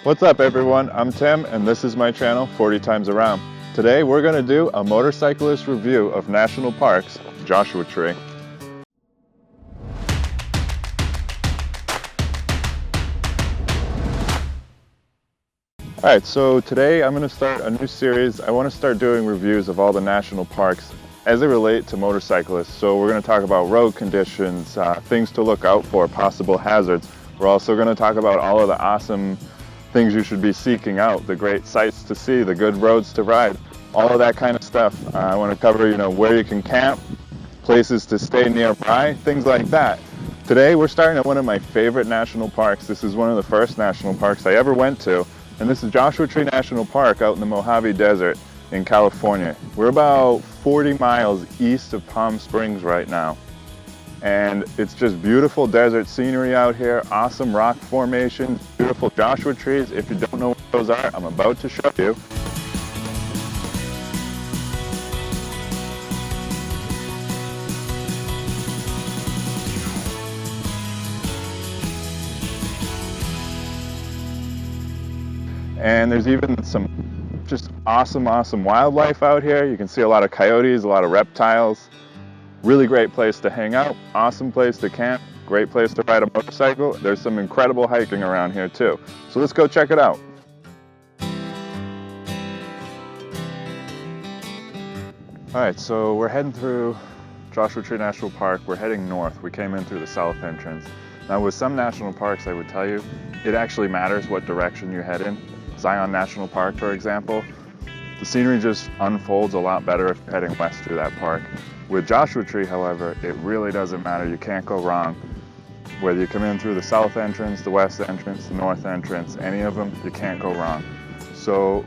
What's up everyone, I'm Tim and this is my channel 40 Times Around. Today we're going to do a motorcyclist review of national parks, Joshua Tree. Alright, so today I'm going to start a new series. I want to start doing reviews of all the national parks as they relate to motorcyclists. So we're going to talk about road conditions, things to look out for, possible hazards. We're also going to talk about all of the awesome things you should be seeking out, the great sights to see, the good roads to ride, all of that kind of stuff. I want to cover, where you can camp, places to stay nearby, things like that. Today we're starting at one of my favorite national parks. This is one of the first national parks I ever went to, and this is Joshua Tree National Park out in the Mojave Desert in California. We're about 40 miles east of Palm Springs right now. And it's just beautiful desert scenery out here, awesome rock formations, beautiful Joshua trees. If you don't know what those are, I'm about to show you. And there's even some just awesome wildlife out here. You can see a lot of coyotes, a lot of reptiles. Really great place to hang out, awesome place to camp, great place to ride a motorcycle. There's some incredible hiking around here too. So let's go check it out. Alright, so we're heading through Joshua Tree National Park. We're heading north. We came in through the south entrance. Now with some national parks, I would tell you, it actually matters what direction you head in. Zion National Park, for example, the scenery just unfolds a lot better if you're heading west through that park. With Joshua Tree, however, it really doesn't matter. You can't go wrong. Whether you come in through the south entrance, the west entrance, the north entrance, any of them, you can't go wrong. So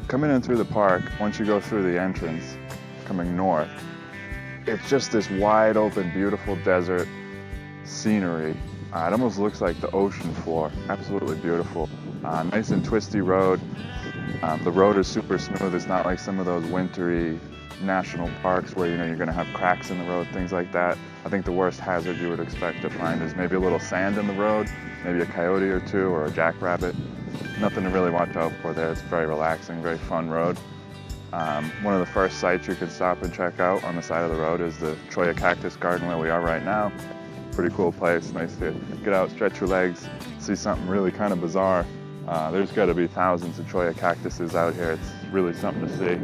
coming in through the park, once you go through the entrance, coming north, it's just this wide open, beautiful desert scenery. It almost looks like the ocean floor. Absolutely beautiful. Nice and twisty road. The road is super smooth. It's not like some of those wintry national parks where you're going to have cracks in the road, things like that. I think the worst hazard you would expect to find is maybe a little sand in the road, maybe a coyote or two or a jackrabbit. Nothing to really watch out for there. It's very relaxing, very fun road. One of the first sites you can stop and check out on the side of the road is the Soya Cactus garden where we are right now. Pretty cool place. Nice to get out, stretch your legs, see something really kind of bizarre. There's got to be thousands of Soya cactuses out here. It's really something to see.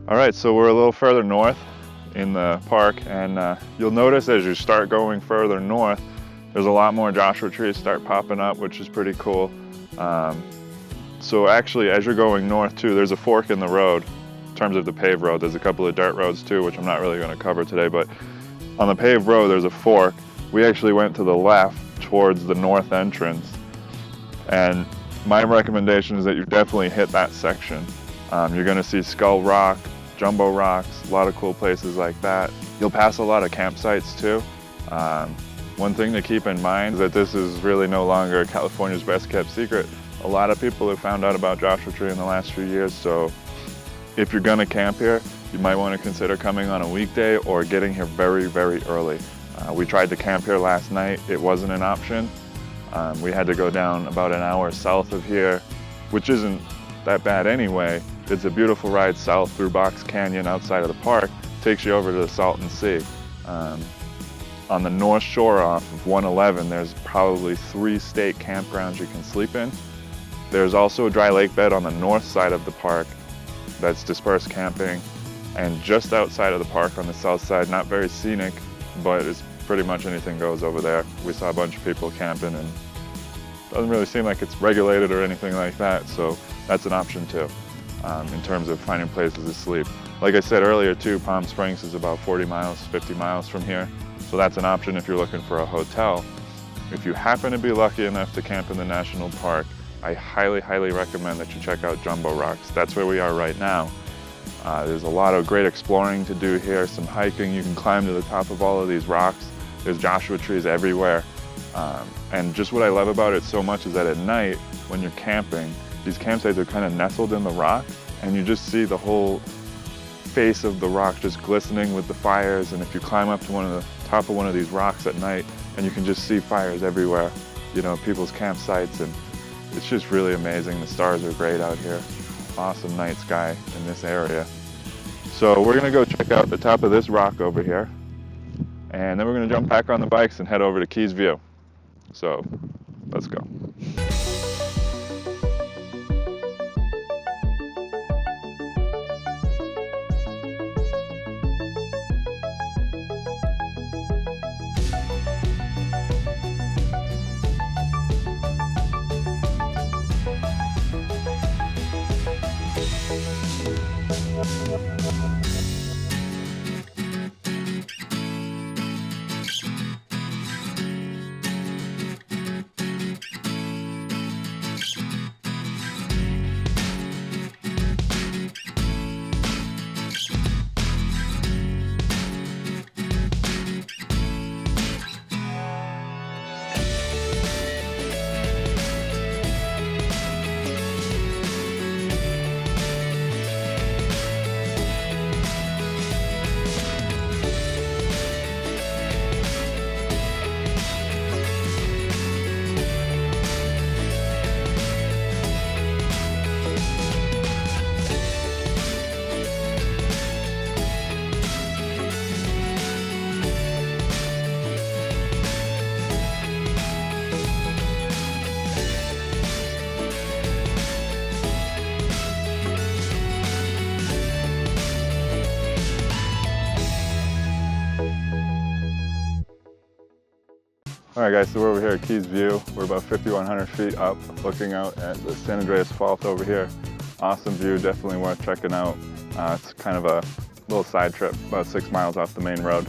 Alright, so we're a little further north in the park, and you'll notice as you start going further north, there's a lot more Joshua trees start popping up, which is pretty cool. So actually, as you're going north too, there's a fork in the road in terms of the paved road. There's a couple of dirt roads too, which I'm not really going to cover today, but on the paved road there's a fork. We actually went to the left towards the north entrance, and my recommendation is that you definitely hit that section. You're going to see Skull Rock, Jumbo Rocks, a lot of cool places like that. You'll pass a lot of campsites too. One thing to keep in mind is that this is really no longer California's best kept secret. A lot of people have found out about Joshua Tree in the last few years, so if you're gonna camp here, you might want to consider coming on a weekday or getting here very early. We tried to camp here last night. It wasn't an option. We had to go down about an hour south of here, which isn't that bad anyway. It's a beautiful ride south through Box Canyon outside of the park. Takes you over to the Salton Sea. On the north shore off of 111, there's probably 3 state campgrounds you can sleep in. There's also a dry lake bed on the north side of the park that's dispersed camping. And just outside of the park on the south side, not very scenic, but it's pretty much anything goes over there. We saw a bunch of people camping, and it doesn't really seem like it's regulated or anything like that, so that's an option too. In terms of finding places to sleep. Like I said earlier too, Palm Springs is about 40 miles, 50 miles from here. So that's an option if you're looking for a hotel. If you happen to be lucky enough to camp in the national park, I highly, highly recommend that you check out Jumbo Rocks. That's where we are right now. There's a lot of great exploring to do here, some hiking. You can climb to the top of all of these rocks. There's Joshua trees everywhere. And just what I love about it so much is that at night, when you're camping, these campsites are kind of nestled in the rock, and you just see the whole face of the rock just glistening with the fires. And if you climb up to the top of one of these rocks at night, and you can just see fires everywhere, you know, people's campsites, and it's just really amazing. The stars are great out here. Awesome night sky in this area. So we're gonna go check out the top of this rock over here, and then we're gonna jump back on the bikes and head over to Keys View. So let's go. All right guys, so we're over here at Keys View. We're about 5,100 feet up, looking out at the San Andreas Fault over here. Awesome view, definitely worth checking out. It's kind of a little side trip, about 6 miles off the main road.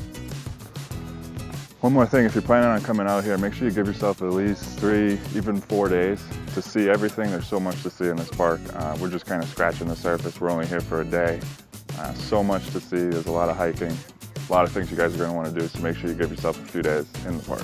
One more thing, if you're planning on coming out here, make sure you give yourself at least 3, even 4 days to see everything. There's so much to see in this park. We're just kind of scratching the surface. We're only here for a day. So much to see, there's a lot of hiking, a lot of things you guys are gonna wanna do, so make sure you give yourself a few days in the park.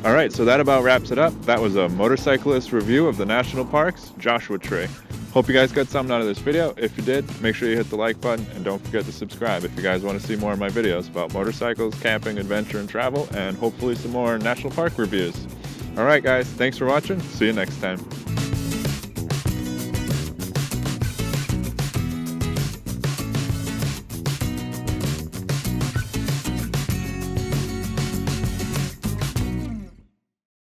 All right, so that about wraps it up. That was a motorcyclist review of the national parks, Joshua Tree. Hope you guys got something out of this video. If you did, make sure you hit the like button and don't forget to subscribe if you guys want to see more of my videos about motorcycles, camping, adventure, and travel, and hopefully some more national park reviews. All right, guys, thanks for watching. See you next time.